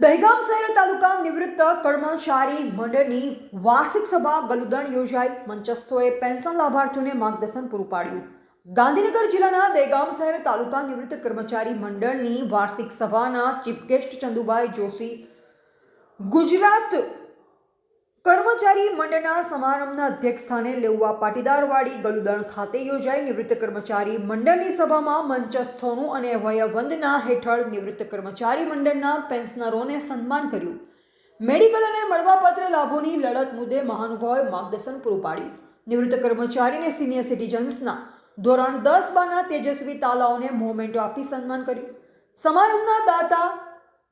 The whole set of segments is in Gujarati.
દહેગામ શહેર તાલુકા નિવૃત્ત કર્મચારી મંડળની વાર્ષિક સભા ગલુદણ યોજાઈ. મંચસ્થોએ પેન્શન લાભાર્થીઓને માર્ગદર્શન પૂરું પાડ્યું. ગાંધીનગર જિલ્લાના દહેગામ શહેર તાલુકા નિવૃત્ત કર્મચારી મંડળની વાર્ષિક સભાના ચીફ ગેસ્ટ ચંદુભાઈ જોશી ગુજરાત કર્મચારી મંડળના સમારંભના અધ્યક્ષ સ્થાને લેઉવા પાટીદારવાડી ગલુદણ ખાતે યોજાઈ. નિવૃત્ત કર્મચારી મંડળની સભામાં મંચસ્થોનું અને વયવંદના હેઠળ નિવૃત્ત કર્મચારી મંડળના પેન્શનરોને સન્માન કર્યું. મેડિકલ અને મળવાપાત્ર લાભોની લડત મુદ્દે મહાનુભાવોએ માર્ગદર્શન પૂરું પાડ્યું. નિવૃત્ત કર્મચારી અને સિનિયર સિટીઝન્સના ધોરણ 10-12ના તેજસ્વી તાલાઓને મોમેન્ટો આપી સન્માન કર્યું. સમારંભના દાતા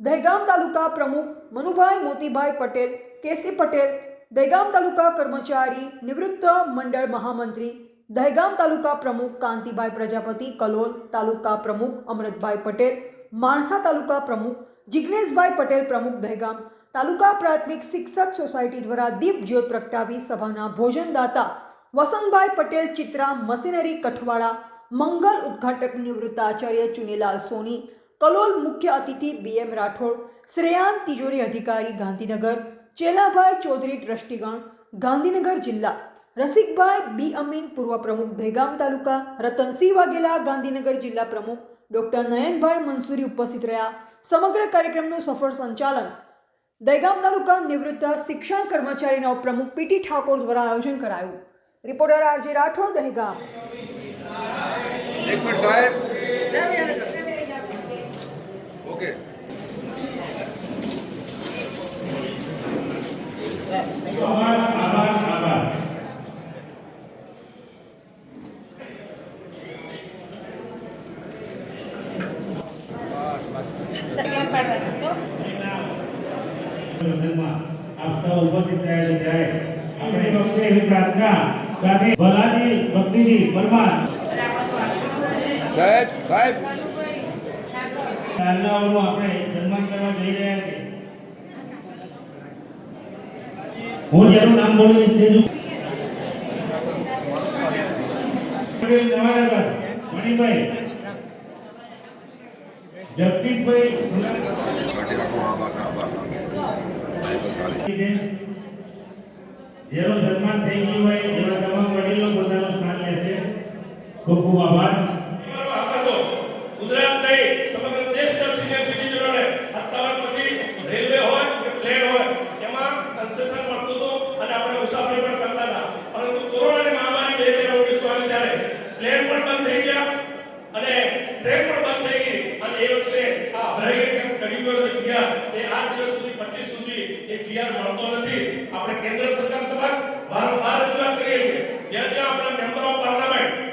દહેગામ તાલુકા પ્રમુખ મનુભાઈ મોતીભાઈ પટેલ, કેસી પટેલ, દહેગામ તાલુકા કર્મચારી નિવૃત્ત મંડળ મહામંત્રી, દહેગામ તાલુકા પ્રમુખ કાંતિભાઈ પ્રજાપતિ, કલોલ તાલુકા પ્રમુખ અમૃતભાઈ પટેલ, માણસા તાલુકા પ્રમુખ જિગ્નેશભાઈ પટેલ પ્રમુખ, દહેગામ તાલુકા પ્રાથમિક શિક્ષક સોસાયટી દ્વારા દીપ જ્યોત પ્રગટાવી સભાના ભોજનદાતા વસંતભાઈ પટેલ, ચિત્રા મશીનરી કઠવાડા, મંગલ ઉદ્ઘાટક નિવૃત્ત આચાર્ય ચુનીલાલ સોની, કલોલ મુખ્ય અતિથિ BM રાઠોડ, શ્રેયાન તિજોરી અધિકારી ગાંધીનગર, ચેલાભાઈ ચૌધરી ટ્રસ્ટીગણ ગાંધીનગર જિલ્લા, રસિકભાઈ B અમીન પૂર્વ પ્રમુખ દહેગામ તાલુકા, રતનસિંહ વાઘેલા ગાંધીનગર જિલ્લા પ્રમુખ, ડોક્ટર નયનભાઈ મંસૂરી ઉપસ્થિત રહ્યા. સમગ્ર કાર્યક્રમનું સફળ સંચાલન દહેગામ તાલુકા નિવૃત્ત શિક્ષણ કર્મચારીના ઉપપ્રમુખ PT ઠાકોર દ્વારા આયોજન કરાયું. Reporter RJ Rathod, Dehgam. એક મિનિટ સાહેબ. ઓકે. આપ સૌ ઉપસ્થિત રહ્યા છે ત્યારે આપણી પક્ષે એવી પ્રાર્થના સાથે ભલાજી ભક્તિજી પરમાર સાહેબ કારનાઓનું આપણે સન્માન કરવા જઈ રહ્યા છીએ. હું જેનું નામ બોલીશ તેનું નવાનગર મણિભાઈ, જગદીશભાઈ જેનું સન્માન થઈ ગયું હોય એવા તમામ વડીલો પોતાનું સ્થાન લેશે. ખૂબ ખૂબ આભાર. ગુજરાત નહીં સમગ્ર દેશના સિનિયર સિટીઝનોને અત્યાર પછી રેલવે હોય કે પ્લેન હોય એમાં કન્સેશન મળતું હતું અને આપણે મુસાફરી પણ કરતા હતા. પરંતુ કોરોનાની મહામારી 2019 આવી ત્યારે પ્લેન પણ બંધ થઈ ગયા અને ટ્રેન પણ બંધ થઈ ગઈ અને એ વખતે આ અભરાઈ કેમ કરી ગયો છે જીઆર એ આ દિવસ સુધી 25 સુધી એ જીઆર મળતો નથી. આપણે કેન્દ્ર સરકાર સમક્ષ વારંવાર રજૂઆત કરીએ છીએ. જ્યાં જ્યાં આપણા મેમ્બર ઓફ પાર્લામેન્ટ